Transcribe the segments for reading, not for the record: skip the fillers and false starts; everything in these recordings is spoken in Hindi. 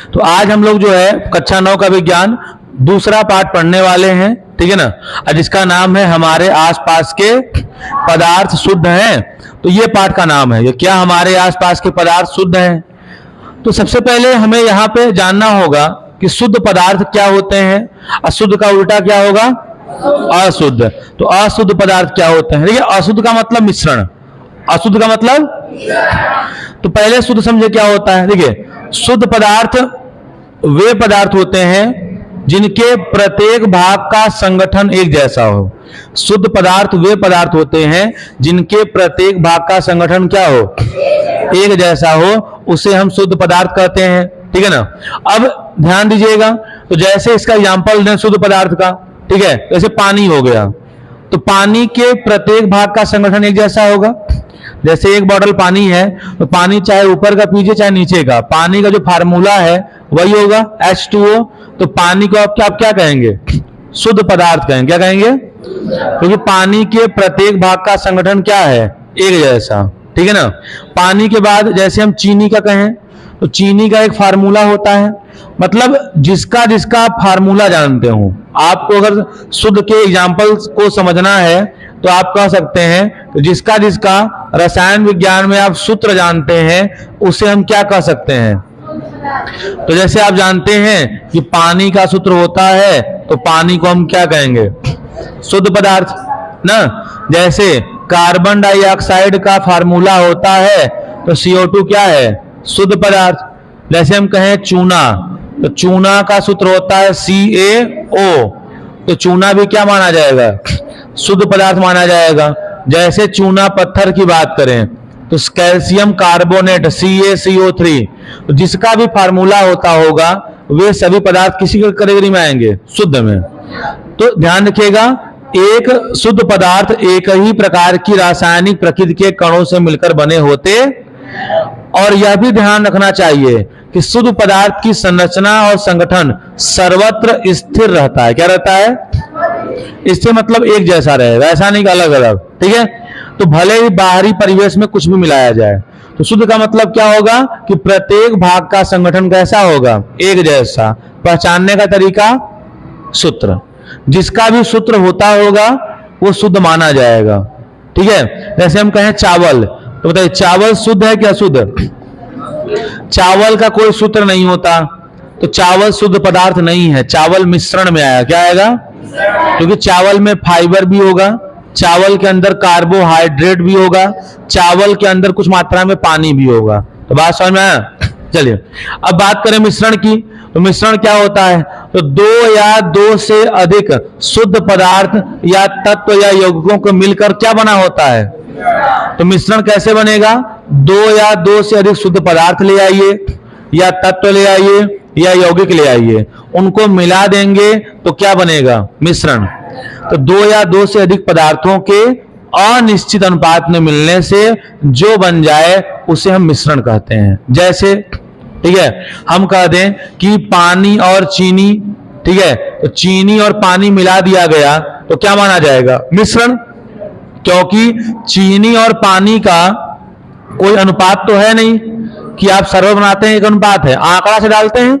तो आज हम लोग जो है कक्षा 9 का विज्ञान दूसरा पाठ पढ़ने वाले हैं, ठीक है ना। और जिसका नाम है हमारे आसपास के पदार्थ शुद्ध हैं। तो ये पाठ का नाम है, ये क्या हमारे आसपास के पदार्थ शुद्ध हैं। तो सबसे पहले हमें यहाँ पे जानना होगा कि शुद्ध पदार्थ क्या होते हैं, अशुद्ध का उल्टा क्या होगा, अशुद्ध। तो अशुद्ध पदार्थ क्या होते हैं। देखिए, अशुद्ध का मतलब मिश्रण, अशुद्ध का मतलब, तो पहले शुद्ध समझे क्या होता है। देखिए, शुद्ध पदार्थ वे पदार्थ होते हैं जिनके प्रत्येक भाग का संगठन एक जैसा हो। शुद्ध पदार्थ वे पदार्थ होते हैं जिनके प्रत्येक भाग का संगठन क्या हो, एक जैसा हो, उसे हम शुद्ध पदार्थ कहते हैं, ठीक है ना। अब ध्यान दीजिएगा, तो जैसे इसका एग्जांपल दें शुद्ध पदार्थ का, ठीक है, जैसे पानी हो गया, तो पानी के प्रत्येक भाग का संगठन एक जैसा होगा। जैसे एक बॉटल पानी है, तो पानी चाहे ऊपर का पीजिए चाहे नीचे का, पानी का जो फार्मूला है वही होगा H2O। तो पानी को आप क्या कहेंगे, शुद्ध पदार्थ कहेंगे। क्या कहेंगे, क्योंकि पानी के प्रत्येक भाग का संगठन क्या है, एक जैसा, ठीक है ना। पानी के बाद जैसे हम चीनी का कहें, तो चीनी का एक फार्मूला होता है, मतलब जिसका जिसका आप फार्मूला जानते हो। आपको अगर शुद्ध के एग्जाम्पल्स को समझना है तो आप कह सकते हैं कि जिसका जिसका रसायन विज्ञान में आप सूत्र जानते हैं उसे हम क्या कह सकते हैं। तो जैसे आप जानते हैं कि पानी का सूत्र होता है, तो पानी को हम क्या कहेंगे, शुद्ध पदार्थ ना। जैसे कार्बन डाइऑक्साइड का फार्मूला होता है, तो CO2 क्या है, शुद्ध पदार्थ। जैसे हम कहें चूना, तो चूना का सूत्र होता है CaO, तो चूना भी क्या माना जाएगा, शुद्ध पदार्थ माना जाएगा। जैसे चूना पत्थर की बात करें, तो कैल्शियम कार्बोनेट CaCO3, तो जिसका भी फार्मूला होता होगा वे सभी पदार्थ किसी कैटेगरी में आएंगे, शुद्ध में। तो ध्यान रखिएगा, एक शुद्ध पदार्थ एक ही प्रकार की रासायनिक प्रकृति के कणों से मिलकर बने होते। और यह भी ध्यान रखना चाहिए कि शुद्ध पदार्थ की संरचना और संगठन सर्वत्र स्थिर रहता है। क्या रहता है, स्थिर मतलब एक जैसा रहेगा, ऐसा नहीं कि अलग अलग, ठीक है। तो भले ही बाहरी परिवेश में कुछ भी मिलाया जाए, तो शुद्ध का मतलब क्या होगा कि प्रत्येक भाग का संगठन कैसा होगा, एक जैसा। पहचानने का तरीका, सूत्र, जिसका भी सूत्र होता होगा वो शुद्ध माना जाएगा, ठीक है। जैसे हम कहें चावल, तो बताइए चावल शुद्ध है क्या अशुद्ध। चावल का कोई सूत्र नहीं होता, तो चावल शुद्ध पदार्थ नहीं है, चावल मिश्रण में आया। क्या आएगा, क्योंकि चावल में फाइबर भी होगा, चावल के अंदर कार्बोहाइड्रेट भी होगा, चावल के अंदर कुछ मात्रा में पानी भी होगा। तो बात समझ में आया। चलिए अब बात करें मिश्रण की, तो मिश्रण क्या होता है, तो दो या दो से अधिक शुद्ध पदार्थ या तत्व या यौगिकों को मिलकर क्या बना होता है। तो मिश्रण कैसे बनेगा, दो या दो से अधिक शुद्ध पदार्थ ले आइए या तत्व ले आइए या यौगिक ले आइए, उनको मिला देंगे तो क्या बनेगा, मिश्रण। तो दो या दो से अधिक पदार्थों के अनिश्चित अनुपात में मिलने से जो बन जाए उसे हम मिश्रण कहते हैं। जैसे, ठीक है, हम कह दें कि पानी और चीनी, ठीक है, तो चीनी और पानी मिला दिया गया तो क्या माना जाएगा, मिश्रण। क्योंकि चीनी और पानी का कोई अनुपात तो है नहीं कि आप सर्वर बनाते हैं एक अनुपात है, आंकड़ा से डालते हैं।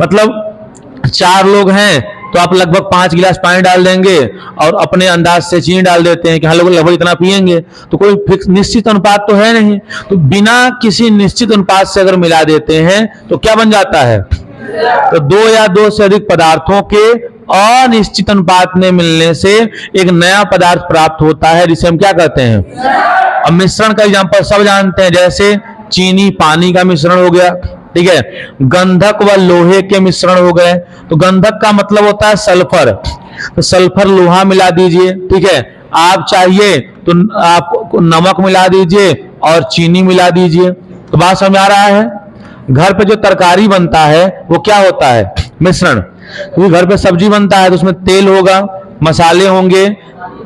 मतलब 4 लोग हैं तो आप लगभग 5 गिलास पानी डाल देंगे और अपने अंदाज से चीनी डाल देते हैं कि हम लोग लगभग इतना पिएंगे, तो कोई फिक्स निश्चित अनुपात तो है नहीं। तो बिना किसी निश्चित अनुपात से अगर मिला देते हैं तो क्या बन जाता है, तो दो या दो से अधिक पदार्थों के अनिश्चित अनुपात में मिलने से एक नया पदार्थ प्राप्त होता है, जिसे हम क्या कहते हैं। अब मिश्रण का एग्जांपल सब जानते हैं, जैसे चीनी पानी का मिश्रण हो गया, ठीक है, गंधक व लोहे के मिश्रण हो गए। तो गंधक का मतलब होता है सल्फर, तो सल्फर लोहा मिला दीजिए, ठीक है। आप चाहिए तो आप नमक मिला दीजिए और चीनी मिला दीजिए। तो बात समझ आ रहा है। घर पे जो तरकारी बनता है वो क्या होता है, मिश्रण। क्योंकि घर पे सब्जी बनता है तो उसमें तेल होगा, मसाले होंगे,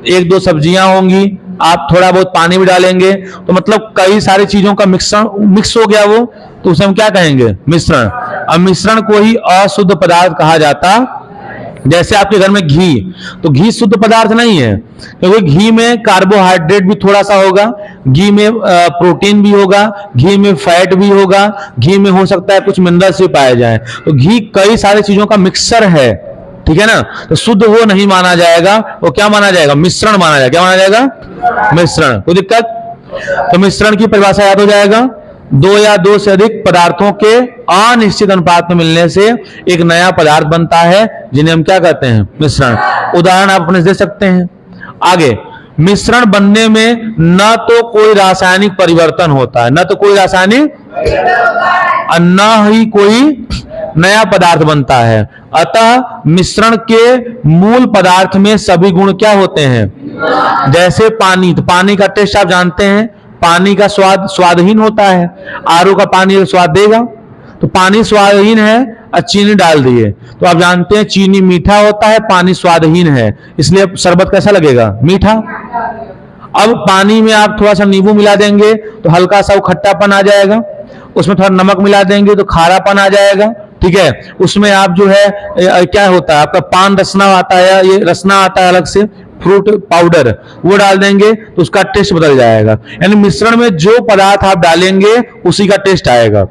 1-2 सब्जियां होंगी, आप थोड़ा बहुत पानी भी डालेंगे, तो मतलब कई सारी चीजों का मिक्स हो गया वो, तो उसे हम क्या कहेंगे, मिश्रण। अब मिश्रण को ही अशुद्ध पदार्थ कहा जाता जैसे आपके घर में घी, तो घी शुद्ध पदार्थ नहीं है, क्योंकि घी में कार्बोहाइड्रेट भी थोड़ा सा होगा, घी में प्रोटीन भी होगा, घी में फैट भी होगा, घी में हो सकता है कुछ मिनरल्स भी पाए जाएं। तो घी कई सारी चीजों का मिक्सर है, ठीक है ना। तो शुद्ध वो नहीं माना जाएगा, वो क्या माना जाएगा? मिश्रण माना जाएगा। क्या माना जाएगा? मिश्रण। कोई दिक्कत? तो मिश्रण की परिभाषा याद हो जाएगा, दो या दो से अधिक पदार्थों के अनिश्चित अनुपात में मिलने से एक नया पदार्थ बनता है, जिन्हें हम क्या कहते हैं? मिश्रण। उदाहरण आप अपने दे सकते हैं। आगे, मिश्रण बनने में न तो कोई रासायनिक परिवर्तन होता है, न तो कोई रासायनिक, न ही कोई नया पदार्थ बनता है। अतः मिश्रण के मूल पदार्थ में सभी गुण क्या होते हैं? जैसे पानी, तो पानी का टेस्ट आप जानते हैं, पानी का स्वाद स्वादहीन होता है। आरओ का पानी स्वाद देगा, तो पानी स्वादहीन है और चीनी डाल दिए तो आप जानते हैं चीनी मीठा होता है, पानी स्वादहीन है, इसलिए शरबत कैसा लगेगा? मीठा। अब पानी में आप थोड़ा सा नींबू मिला देंगे तो हल्का सा खट्टापन आ जाएगा, उसमें थोड़ा नमक मिला देंगे तो खारापन आ जाएगा, ठीक है। उसमें आप जो है क्या होता है आपका पान रसना आता है, ये रसना आता है अलग से, फ्रूट पाउडर, वो डाल देंगे तो उसका टेस्ट बदल जाएगा। यानी मिश्रण में जो पदार्थ आप डालेंगे उसी का टेस्ट आएगा।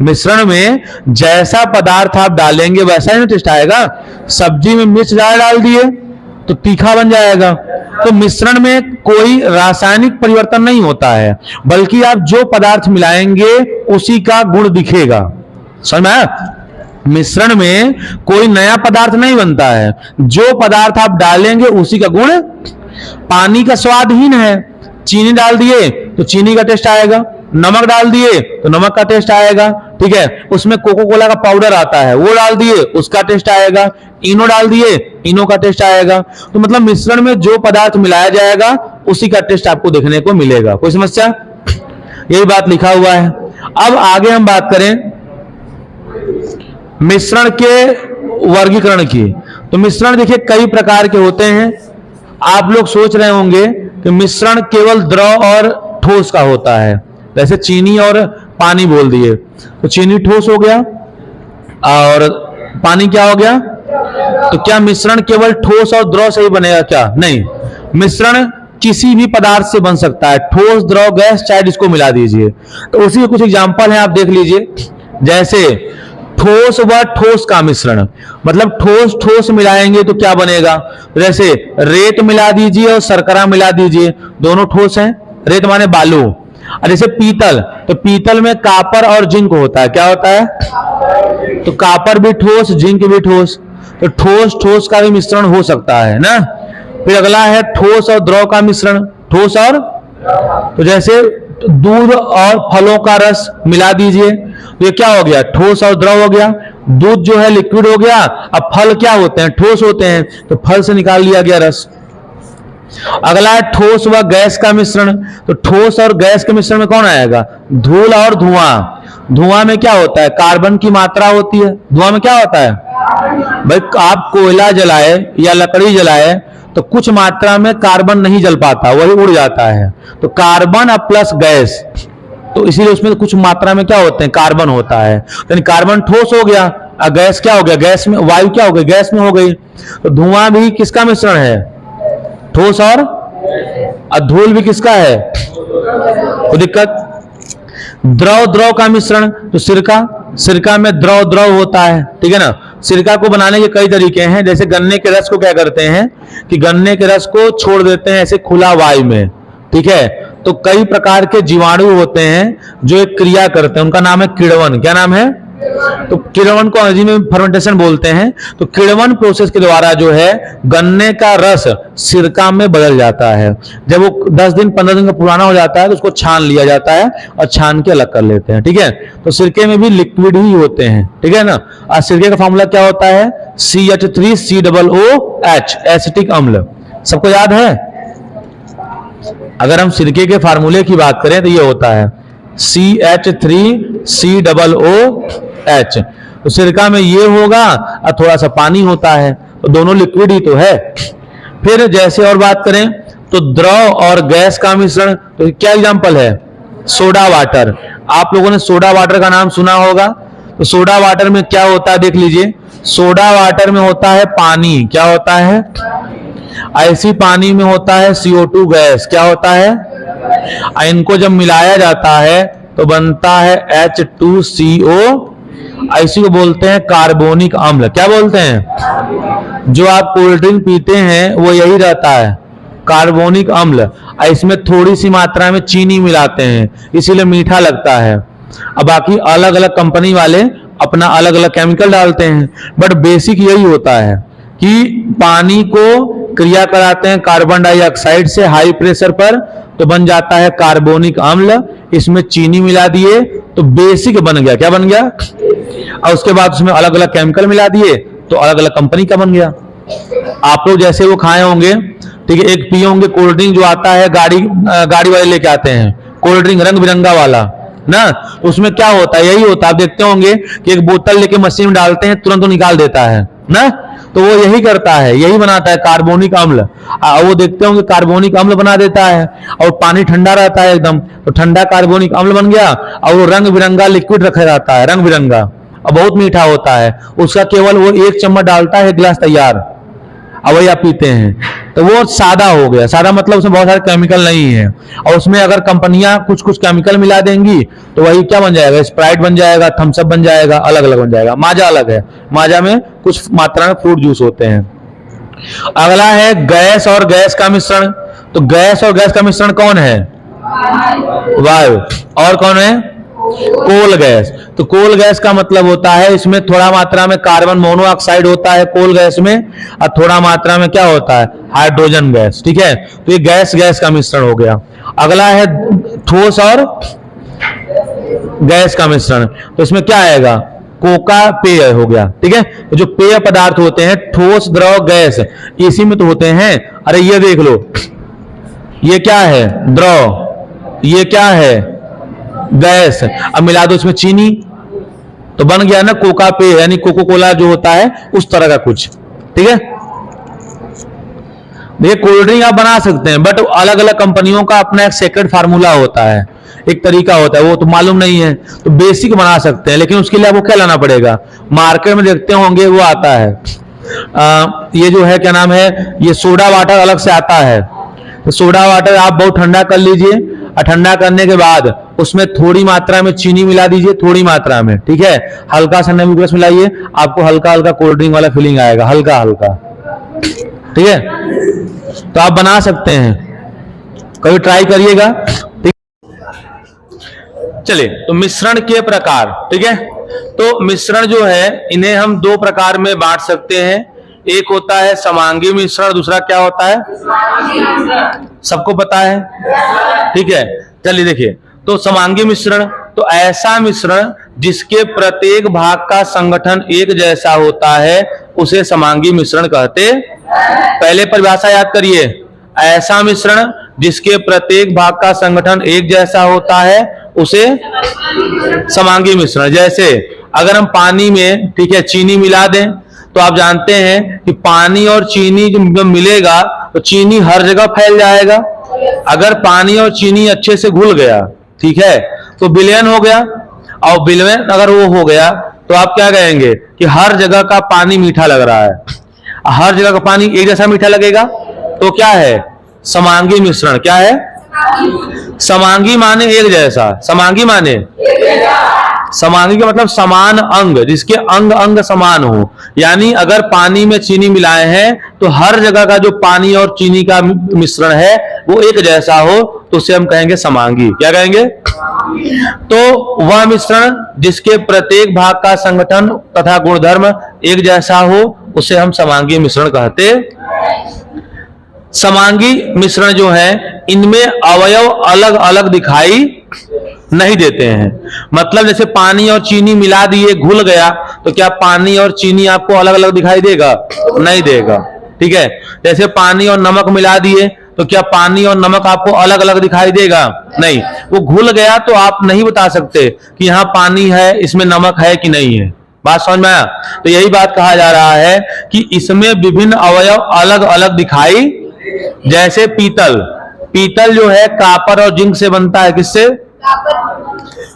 मिश्रण में जैसा पदार्थ आप डालेंगे वैसा ही टेस्ट आएगा। सब्जी में मिर्च ज्यादा डाल दिए तो तीखा बन जाएगा। तो मिश्रण में कोई रासायनिक परिवर्तन नहीं होता है, बल्कि आप जो पदार्थ मिलाएंगे उसी का गुण दिखेगा। समझ में आया? मिश्रण में कोई नया पदार्थ नहीं बनता है, जो पदार्थ आप डालेंगे उसी का गुण। पानी का स्वादहीन है, चीनी डाल दिए तो चीनी का टेस्ट आएगा, नमक डाल दिए तो नमक का टेस्ट आएगा, ठीक है। उसमें कोको कोला का पाउडर आता है, वो डाल दिए उसका टेस्ट आएगा, इनो डाल दिए इनो का टेस्ट आएगा। तो मतलब मिश्रण में जो पदार्थ मिलाया जाएगा उसी का टेस्ट आपको देखने को मिलेगा। कोई समस्या? यही बात लिखा हुआ है। अब आगे हम बात करें मिश्रण के वर्गीकरण की। तो मिश्रण देखिए कई प्रकार के होते हैं। आप लोग सोच रहे होंगे कि मिश्रण केवल द्रव और ठोस का होता है, जैसे चीनी और पानी बोल दिए, तो चीनी ठोस हो गया और पानी क्या हो गया? तो क्या मिश्रण केवल ठोस और द्रव से ही बनेगा? क्या नहीं, मिश्रण किसी भी पदार्थ से बन सकता है, ठोस द्रव गैस चाहे जिसको मिला दीजिए। तो उसी के कुछ एग्जांपल हैं, आप देख लीजिए। जैसे ठोस व ठोस का मिश्रण, मतलब ठोस ठोस मिलाएंगे तो क्या बनेगा? जैसे रेत मिला दीजिए और शर्करा मिला दीजिए, दोनों ठोस हैं, रेत माने बालू। और जैसे पीतल, तो पीतल में कापर और जिंक होता है, क्या होता है? तो कापर भी ठोस जिंक भी ठोस, तो ठोस ठोस का भी मिश्रण हो सकता है ना। फिर अगला है ठोस और द्रव का मिश्रण, ठोस और, तो जैसे दूध और फलों का रस मिला दीजिए तो ये क्या हो गया? ठोस और द्रव हो गया। दूध जो है लिक्विड हो गया, अब फल क्या होते हैं? ठोस होते हैं, तो फल से निकाल लिया गया रस। अगला है ठोस व गैस का मिश्रण, तो ठोस और गैस के मिश्रण में कौन आएगा? धूल और धुआं। धुआं में क्या होता है? कार्बन की मात्रा होती है। धुआं में क्या होता है भाई? आप कोयला जलाए या लकड़ी जलाए तो कुछ मात्रा में कार्बन नहीं जल पाता, वही उड़ जाता है। तो कार्बन और प्लस गैस, तो इसीलिए उसमें कुछ मात्रा में क्या होते हैं? कार्बन होता है। यानी कार्बन ठोस हो गया और गैस क्या हो गया? गैस में वायु क्या हो गई? गैस में हो गई। तो धुआं भी किसका मिश्रण है? ठोस और धूल भी किसका है? कोई दिक्कत? द्रव द्रव का मिश्रण, तो सिरका, सिरका में द्रव द्रव होता है, ठीक है ना। सिरका को बनाने के कई तरीके हैं। जैसे गन्ने के रस को क्या करते हैं कि गन्ने के रस को छोड़ देते हैं ऐसे खुला वायु में, ठीक है। तो कई प्रकार के जीवाणु होते हैं जो एक क्रिया करते हैं, उनका नाम है किण्वन। क्या नाम है? तो किण्वन को अंग्रेजी में फर्मेंटेशन बोलते हैं। तो किण्वन प्रोसेस के द्वारा जो है गन्ने का रस सिरका में बदल जाता है। जब वो 10 दिन 15 दिन का पुराना हो जाता है तो उसको छान लिया जाता है और छान के अलग कर लेते हैं, ठीक है। तो सिरके में भी लिक्विड ही होते हैं, ठीक है ना। और सिरके का फॉर्मूला क्या होता है? CH3COOH, एसिटिक अम्ल। सबको याद है? अगर हम सिरके के फार्मूले की बात करें तो ये होता है CH3COOH। तो सिरका में ये होगा और थोड़ा सा पानी होता है, तो दोनों लिक्विड ही तो है। फिर जैसे और बात करें तो द्रव और गैस का मिश्रण, तो क्या एग्जांपल है? Soda water. आप लोगों ने सोडा वाटर का नाम सुना होगा। तो सोडा वाटर में क्या होता है देख लीजिए। सोडा वाटर में होता है पानी, क्या होता है? ऐसी पानी में होता है CO2 गैस, क्या होता है? इनको जब मिलाया जाता है तो बनता है H2CO, इसी को बोलते हैं कार्बोनिक अम्ल। क्या बोलते हैं? जो आप कोल्ड ड्रिंक पीते हैं वो यही रहता है, कार्बोनिक अम्ल। इसमें थोड़ी सी मात्रा में चीनी मिलाते हैं, इसीलिए मीठा लगता है। अब बाकी अलग अलग कंपनी वाले अपना अलग अलग केमिकल डालते हैं, बट बेसिक यही होता है कि पानी को क्रिया कराते हैं कार्बन डाइऑक्साइड से हाई प्रेशर पर, तो बन जाता है कार्बोनिक अम्ल। इसमें चीनी मिला दिए तो बेसिक बन गया, क्या बन गया? और उसके बाद उसमें अलग अलग केमिकल मिला दिए तो अलग अलग कंपनी का बन गया। आप लोग जैसे वो खाए होंगे, ठीक है, एक पिए होंगे कोल्ड ड्रिंक जो आता है, गाड़ी वाले लेके आते हैं कोल्ड ड्रिंक रंग बिरंगा वाला ना, उसमें क्या होता है? यही होता है। आप देखते होंगे कि एक बोतल लेके मशीन में डालते हैं, तुरंत वो निकाल देता है ना, तो वो यही करता है, यही बनाता है कार्बोनिक अम्ल। वो देखते होंगे कार्बोनिक अम्ल बना देता है, और पानी ठंडा रहता है एकदम, तो ठंडा कार्बोनिक अम्ल बन गया, और वो रंग बिरंगा लिक्विड रखा रहता है, रंग बिरंगा, और बहुत मीठा होता है। उसका केवल वो 1 चम्मच डालता है, गिलास तैयार, अब वही आप पीते हैं। तो वो सादा हो गया। सादा मतलब उसमें बहुत सारे केमिकल नहीं है, और उसमें अगर कंपनियां कुछ कुछ केमिकल मिला देंगी तो वही क्या बन जाएगा? स्प्राइट बन जाएगा, थम्स अप बन जाएगा, अलग अलग बन जाएगा। माजा अलग है, माजा में कुछ मात्रा में फ्रूट जूस होते हैं। अगला है गैस और गैस का मिश्रण। तो गैस और गैस का मिश्रण कौन है? वायु। और कौन है? Coal gas. तो कोल गैस का मतलब होता है इसमें थोड़ा मात्रा में कार्बन मोनोऑक्साइड होता है कोल गैस में, और थोड़ा मात्रा में क्या होता है? Hydrogen gas. ठीक है, तो ये गैस गैस का मिश्रण हो गया। अगला है ठोस और गैस का मिश्रण। तो इसमें क्या आएगा? कोका पेय हो गया। ठीक है, तो जो पेय पदार्थ होते हैं ठोस द्रव गैस इसी में तो होते हैं। अरे ये देख लो, ये क्या है? द्रव। ये क्या है? गैस। अब मिला दो इसमें चीनी तो बन गया ना कोका पे, यानी कोको कोला जो होता है उस तरह का कुछ। ठीक है, देखिए कोल्ड ड्रिंक आप बना सकते हैं, बट अलग अलग कंपनियों का अपना एक सेक्रेट फार्मूला होता है, एक तरीका होता है, वो तो मालूम नहीं है। तो बेसिक बना सकते हैं, लेकिन उसके लिए आपको क्या लाना पड़ेगा? मार्केट में देखते होंगे वो आता है, ये जो है क्या नाम है, ये सोडा वाटर अलग से आता है। तो सोडा वाटर आप बहुत ठंडा कर लीजिए, और ठंडा करने के बाद उसमें थोड़ी मात्रा में चीनी मिला दीजिए, थोड़ी मात्रा में। ठीक है, हल्का सा नींबू रस मिलाइए, आपको हल्का हल्का कोल्ड ड्रिंक वाला फीलिंग आएगा, हल्का हल्का। ठीक है, तो आप बना सकते हैं, कभी ट्राई करिएगा। ठीक, चलिए, तो मिश्रण के प्रकार। ठीक है, तो मिश्रण जो है इन्हें हम 2 प्रकार में बांट सकते हैं। एक होता है समांगी मिश्रण, दूसरा क्या होता है? सबको पता है? ठीक है, चलिए देखिए, तो समांगी मिश्रण तो ऐसा मिश्रण जिसके प्रत्येक भाग का संगठन एक जैसा होता है उसे समांगी मिश्रण कहते। पहले परिभाषा याद करिए, ऐसा मिश्रण जिसके प्रत्येक भाग का संगठन एक जैसा होता है उसे समांगी मिश्रण। जैसे अगर हम पानी में, ठीक है, चीनी मिला दें तो आप जानते हैं कि पानी और चीनी जब मिलेगा तो चीनी हर जगह फैल जाएगा। अगर पानी और चीनी अच्छे से घुल गया, ठीक है, तो विलयन हो गया, और विलयन अगर वो हो गया तो आप क्या कहेंगे कि हर जगह का पानी मीठा लग रहा है, हर जगह का पानी एक जैसा मीठा लगेगा, तो क्या है? समांगी मिश्रण। क्या है? समांगी माने एक जैसा, समांगी माने समांगी का मतलब समान अंग, जिसके अंग अंग समान हो। यानी अगर पानी में चीनी मिलाए हैं तो हर जगह का जो पानी और चीनी का मिश्रण है वो एक जैसा हो, तो उसे हम कहेंगे समांगी। क्या कहेंगे? तो वह मिश्रण जिसके प्रत्येक भाग का संगठन तथा गुणधर्म एक जैसा हो उसे हम समांगी मिश्रण कहते। समांगी मिश्रण जो है इनमें अवयव अलग अलग दिखाई नहीं देते हैं। मतलब जैसे पानी और चीनी मिला दिए, घुल गया, तो क्या पानी और चीनी आपको अलग अलग दिखाई देगा? नहीं देगा। ठीक है, जैसे पानी और नमक मिला दिए तो क्या पानी और नमक आपको अलग अलग दिखाई देगा? नहीं। वो घुल गया तो आप नहीं बता सकते कि यहाँ पानी है, इसमें नमक है कि नहीं है। बात समझ में आया? तो यही बात कहा जा रहा है कि इसमें विभिन्न अवयव अलग अलग दिखाई। जैसे पीतल, पीतल जो है कॉपर और जिंक से बनता है। किससे?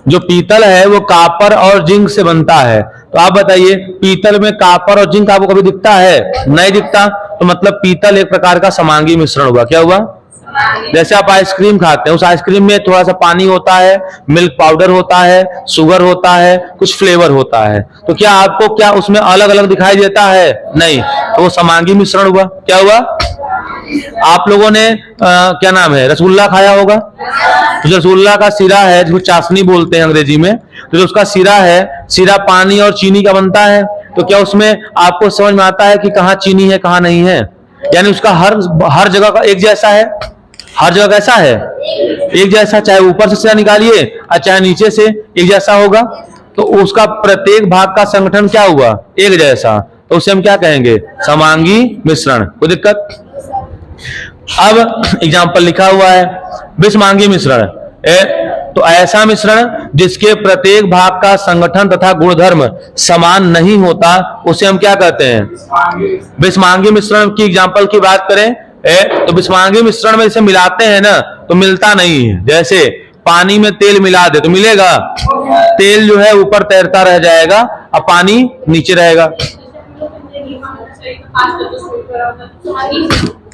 जो पीतल है वो कॉपर और जिंक से बनता है। तो आप बताइए, पीतल में कॉपर और जिंक आपको कभी दिखता है? नहीं दिखता। तो मतलब पीतल एक प्रकार का समांगी मिश्रण हुआ। क्या हुआ? जैसे आप आइसक्रीम खाते हैं, उस आइसक्रीम में थोड़ा सा पानी होता है, मिल्क पाउडर होता है, शुगर होता है, कुछ फ्लेवर होता है, तो क्या आपको क्या उसमें अलग अलग दिखाई देता है? नहीं। तो वो समांगी मिश्रण हुआ। क्या हुआ? आप लोगों ने क्या नाम है, रसगुल्ला खाया होगा। तो जो रसगुल्ला का सिरा है, जिसको चाशनी बोलते हैं अंग्रेजी में, तो जो उसका सिरा है, सिरा पानी और चीनी का बनता है। तो क्या उसमें आपको समझ में आता है कि कहाँ चीनी है कहाँ नहीं है? यानी उसका हर जगह का एक जैसा है? हर जगह कैसा है? एक जैसा। चाहे ऊपर से सिरा निकालिए और चाहे नीचे से, एक जैसा होगा। तो उसका प्रत्येक भाग का संगठन क्या हुआ? एक जैसा। तो उसे हम क्या कहेंगे? समांगी मिश्रण। कोई दिक्कत? अब एग्जाम्पल लिखा हुआ है, विषमांगी मिश्रण। तो ऐसा मिश्रण जिसके प्रत्येक भाग का संगठन तथा गुणधर्म समान नहीं होता, उसे हम क्या कहते हैं? विषमांगी मिश्रण की एग्जाम्पल की बात करें तो विषमांगी मिश्रण में जैसे मिलाते हैं ना, तो मिलता नहीं है। जैसे पानी में तेल मिला दे तो मिलेगा? तेल जो है ऊपर तैरता रह जाएगा और पानी नीचे रहेगा।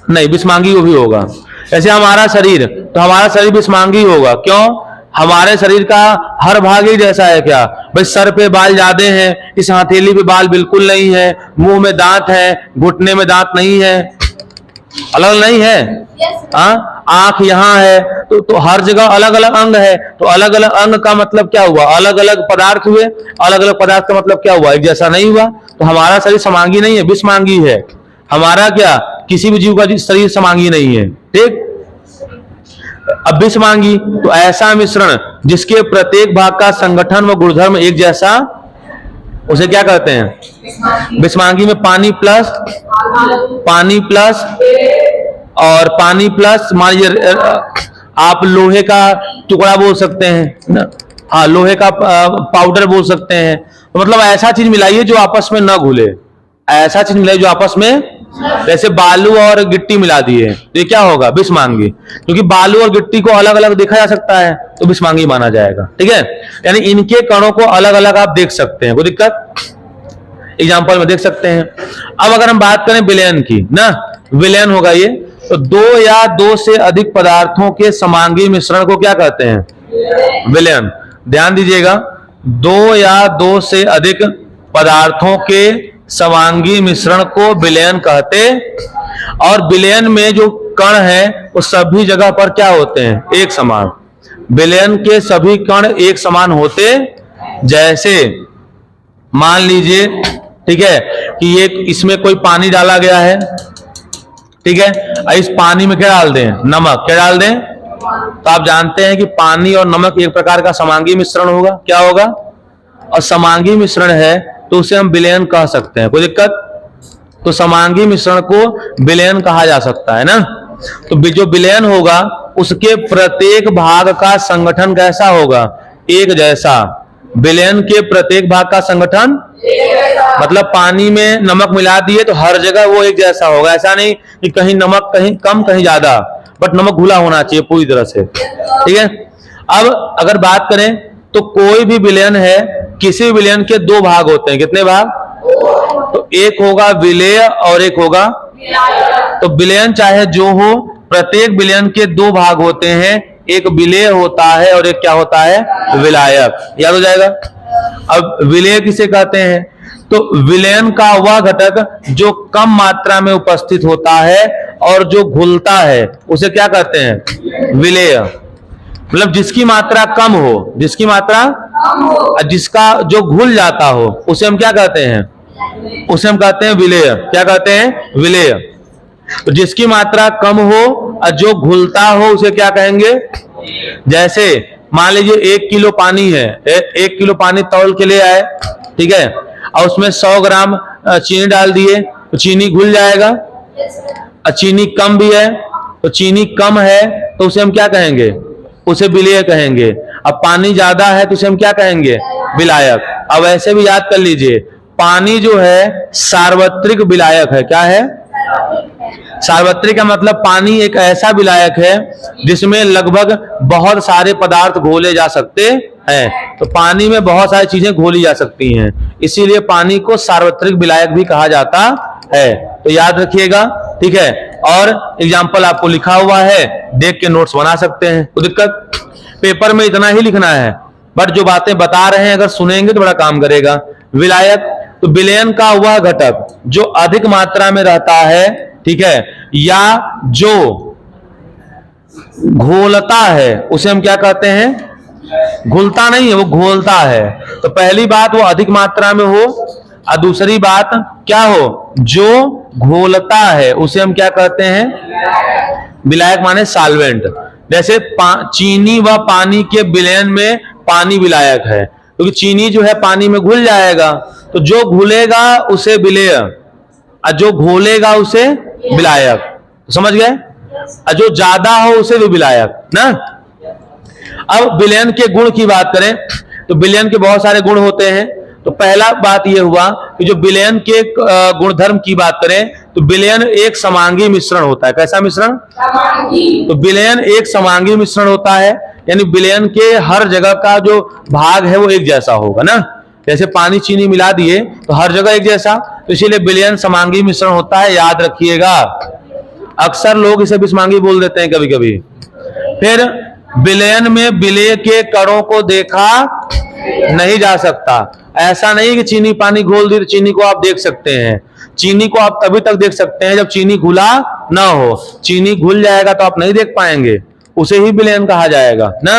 नहीं, विषमांगी वो भी होगा। ऐसे हमारा शरीर, तो हमारा शरीर विषमांगी होगा। क्यों? हमारे शरीर का हर भाग ही जैसा है क्या? भाई सर पे बाल ज्यादा हैं, इस हथेली पे बाल बिल्कुल नहीं है, मुंह में दांत है, घुटने में दांत नहीं है, अलग नहीं है। आंख यहाँ है, तो हर जगह अलग अलग अंग है। तो अलग अलग अंग का मतलब क्या हुआ? अलग अलग पदार्थ हुए। अलग अलग पदार्थ का मतलब क्या हुआ? एक जैसा नहीं हुआ। तो हमारा शरीर समांगी नहीं है, विषमांगी है। हमारा क्या, किसी भी जीव का शरीर समांगी नहीं है। ठीक। अब विषमांगी, तो ऐसा मिश्रण जिसके प्रत्येक भाग का संगठन व गुणधर्म एक जैसा, उसे क्या कहते हैं? विषमांगी में पानी प्लस और पानी प्लस, मान लीजिए आप लोहे का टुकड़ा बोल सकते हैं ना, हाँ, लोहे का पाउडर बोल सकते हैं। तो मतलब ऐसा चीज मिलाइए जो आपस में न घुले। ऐसा चीज मिलाइए जो आपस में, जैसे बालू और गिट्टी मिला दिए तो ये क्या होगा? विषमांगी। क्योंकि बालू और गिट्टी को अलग अलग देखा जा सकता है, तो विषमांगी माना जाएगा। ठीक है। यानी इनके कणों को अलग अलग आप देख सकते हैं, कोई दिक्कत? एग्जाम्पल में देख सकते हैं। अब अगर हम बात करें विलयन की ना, विलयन होगा ये, तो दो या दो से अधिक पदार्थों के समांगी मिश्रण को क्या कहते हैं? विलयन। ध्यान दीजिएगा, दो या दो से अधिक पदार्थों के समांगी मिश्रण को विलयन कहते। और विलयन में जो कण है वो सभी जगह पर क्या होते हैं? एक समान। विलयन के सभी कण एक समान होते। जैसे मान लीजिए, ठीक है, कि ये इसमें कोई पानी डाला गया है, ठीक है, इस पानी में क्या डाल दें? नमक। क्या डाल दें? तो आप जानते हैं कि पानी और नमक एक प्रकार का समांगी मिश्रण होगा। क्या होगा? और समांगी मिश्रण है तो उसे हम विलयन कह सकते हैं। कोई दिक्कत? तो समांगी मिश्रण को विलयन कहा जा सकता है ना। तो जो विलयन होगा उसके प्रत्येक भाग का संगठन कैसा होगा? एक जैसा। विलयन के प्रत्येक भाग का संगठन, मतलब पानी में नमक मिला दिए तो हर जगह वो एक जैसा होगा। ऐसा नहीं कि कहीं नमक कहीं कम कहीं ज्यादा, बट नमक घुला होना चाहिए पूरी तरह से। ठीक है। अब अगर बात करें तो कोई भी विलयन है, किसी विलयन के दो भाग होते हैं। कितने भाग? तो एक होगा विलेय और एक होगा, तो विलयन चाहे जो हो, प्रत्येक विलयन के दो भाग होते हैं। एक विलेय होता है और एक क्या होता है? विलायक। याद हो जाएगा। अब विलेय किसे कहते हैं? तो विलयन का वह घटक जो कम मात्रा में उपस्थित होता है और जो घुलता है उसे क्या कहते हैं? विलेय। मतलब जिसकी मात्रा कम हो, जिसकी मात्रा, जिसका जो घुल जाता हो, उसे हम क्या कहते हैं? उसे हम कहते हैं विलेय। क्या कहते हैं? विलेय। तो जिसकी मात्रा कम हो और जो घुलता हो उसे क्या कहेंगे? जैसे मान लीजिए 1 किलो पानी है, 1 किलो पानी तौल के ले आए, ठीक है, और उसमें 100 ग्राम चीनी डाल दिए तो चीनी घुल जाएगा। और चीनी कम भी है, तो चीनी कम है तो उसे हम क्या कहेंगे? उसे विलेय कहेंगे। अब पानी ज्यादा है तो उसे हम क्या कहेंगे? विलायक। अब ऐसे भी याद कर लीजिए, पानी जो है सार्वत्रिक विलायक है। क्या है? सार्वत्रिक का मतलब पानी एक ऐसा विलायक है जिसमें लगभग बहुत सारे पदार्थ घोले जा सकते हैं। तो पानी में बहुत सारी चीजें घोली जा सकती हैं, इसीलिए पानी को सार्वत्रिक विलायक भी कहा जाता है। तो याद रखिएगा, ठीक है। और एग्जाम्पल आपको लिखा हुआ है, देख के नोट्स बना सकते हैं। तो दिक्कत पेपर में इतना ही लिखना है, बट जो बातें बता रहे हैं अगर सुनेंगे तो बड़ा काम करेगा। विलायक, तो विलयन का वह घटक जो अधिक मात्रा में रहता है, ठीक है, या जो घोलता है, उसे हम क्या कहते हैं? घुलता नहीं है, वो घोलता है। तो पहली बात वो अधिक मात्रा में हो, और दूसरी बात क्या हो? जो घोलता है उसे हम क्या कहते हैं? विलायक माने सॉल्वेंट। जैसे चीनी व पानी के विलयन में पानी विलायक है, क्योंकि चीनी जो है पानी में घुल जाएगा, तो जो घुलेगा उसे विलेय, और जो घोलेगा उसे विलायक। समझ गए? और जो ज्यादा हो उसे भी विलायक ना। अब विलयन के गुण की बात करें तो विलयन के बहुत सारे गुण होते हैं। तो पहला बात यह हुआ कि जो विलयन के गुणधर्म की बात करें तो विलयन एक समांगी मिश्रण होता है। कैसा मिश्रण? तो विलयन एक समांगी मिश्रण होता है, यानी विलयन के हर जगह का जो भाग है वो एक जैसा होगा ना। जैसे पानी चीनी मिला दिए तो हर जगह एक जैसा, तो इसीलिए विलयन समांगी मिश्रण होता है, याद रखिएगा। अक्सर लोग इसे विषमांगी बोल देते हैं कभी कभी। फिर विलयन में विलेय के कणों को देखा नहीं जा सकता। ऐसा नहीं कि चीनी पानी घोल दी तो चीनी को आप देख सकते हैं। चीनी को आप तभी तक देख सकते हैं जब चीनी घुला ना हो। चीनी घुल जाएगा तो आप नहीं देख पाएंगे, उसे ही विलयन कहा जाएगा ना।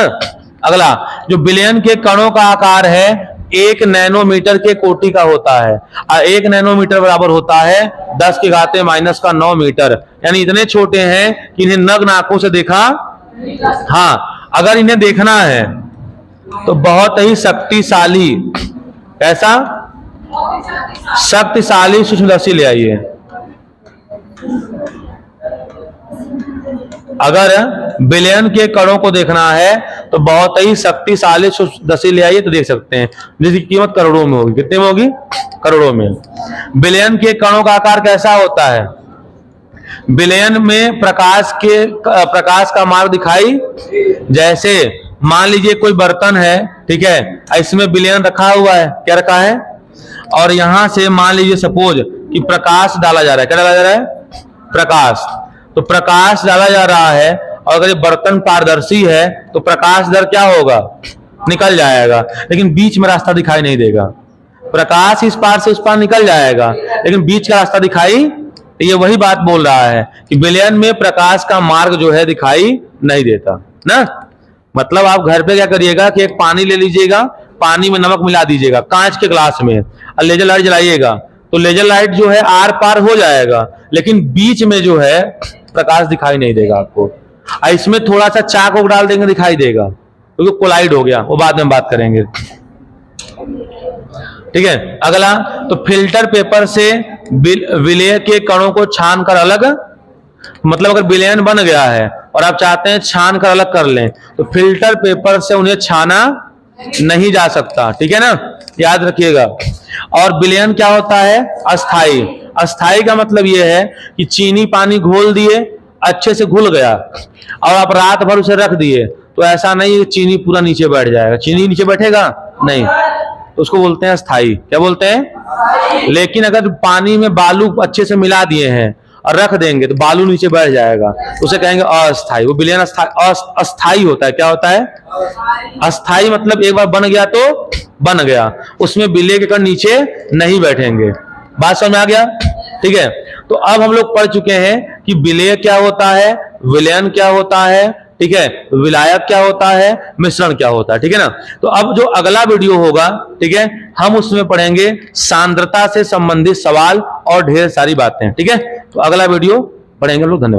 अगला, जो विलयन के कणों का आकार है 1 नैनोमीटर के कोटि का होता है, और 1 नैनोमीटर बराबर होता है 10⁻⁻⁹ मीटर। यानी इतने छोटे हैं कि इन्हें नग्न आंखों से देखा, हाँ, अगर इन्हें देखना है तो बहुत ही शक्तिशाली, ऐसा शक्तिशाली सूक्ष्मदर्शी ले आइए। अगर विलयन के कणों को देखना है तो बहुत ही शक्तिशाली सूक्ष्मदर्शी ले आइए तो देख सकते हैं, जिसकी कीमत करोड़ों में होगी। कितने में होगी? करोड़ों में। विलयन के कणों का आकार कैसा होता है? विलयन में प्रकाश का मार्ग दिखाई, जैसे मान लीजिए कोई बर्तन है, ठीक है, इसमें विलयन रखा हुआ है, क्या रखा है, और यहां से मान लीजिए सपोज कि प्रकाश डाला जा रहा है। क्या डाला जा रहा है? प्रकाश। तो प्रकाश डाला जा रहा है, और अगर ये बर्तन पारदर्शी है तो प्रकाश दर क्या होगा? निकल जाएगा, लेकिन बीच में रास्ता दिखाई नहीं देगा। प्रकाश इस पार से उस पार निकल जाएगा, लेकिन बीच का रास्ता दिखाई, तो ये वही बात बोल रहा है कि विलयन में प्रकाश का मार्ग जो है दिखाई नहीं देता ना। मतलब आप घर पे क्या करिएगा कि एक पानी ले लीजिएगा, पानी में नमक मिला दीजिएगा कांच के ग्लास में, और लेजर लाइट जलाइएगा, तो लेजर लाइट जो है आर पार हो जाएगा, लेकिन बीच में जो है प्रकाश दिखाई नहीं देगा आपको। इसमें थोड़ा सा चाक को डाल देंगे दिखाई देगा, क्योंकि कोलाइड हो गया, वो बाद में बात करेंगे, ठीक है। अगला, तो फिल्टर पेपर से विलेय के कणों को छान कर अलग, मतलब अगर विलयन बन गया है और आप चाहते हैं छान कर अलग कर लें, तो फिल्टर पेपर से उन्हें छाना नहीं जा सकता, ठीक है ना, याद रखिएगा। और विलयन क्या होता है? अस्थाई। अस्थाई का मतलब यह है कि चीनी पानी घोल दिए, अच्छे से घुल गया, और आप रात भर उसे रख दिए, तो ऐसा नहीं है चीनी पूरा नीचे बैठ जाएगा। चीनी नीचे बैठेगा नहीं, तो उसको बोलते हैं अस्थाई। क्या बोलते हैं? लेकिन अगर पानी में बालू अच्छे से मिला दिए हैं और रख देंगे तो बालू नीचे बैठ जाएगा, उसे कहेंगे अस्थाई। वो विलयन अस्थाई होता है। क्या होता है? अस्थाई मतलब एक बार बन गया तो बन गया, उसमें विलेय के कण नीचे नहीं बैठेंगे। बात समझ में आ गया? ठीक है। तो अब हम लोग पढ़ चुके हैं कि विलेय क्या होता है, विलयन क्या होता है, ठीक है, विलायक क्या होता है, मिश्रण क्या होता है, ठीक है ना। तो अब जो अगला वीडियो होगा, ठीक है, हम उसमें पढ़ेंगे सांद्रता से संबंधित सवाल और ढेर सारी बातें, ठीक है। तो अगला वीडियो पढ़ेंगे लोग। धन्यवाद।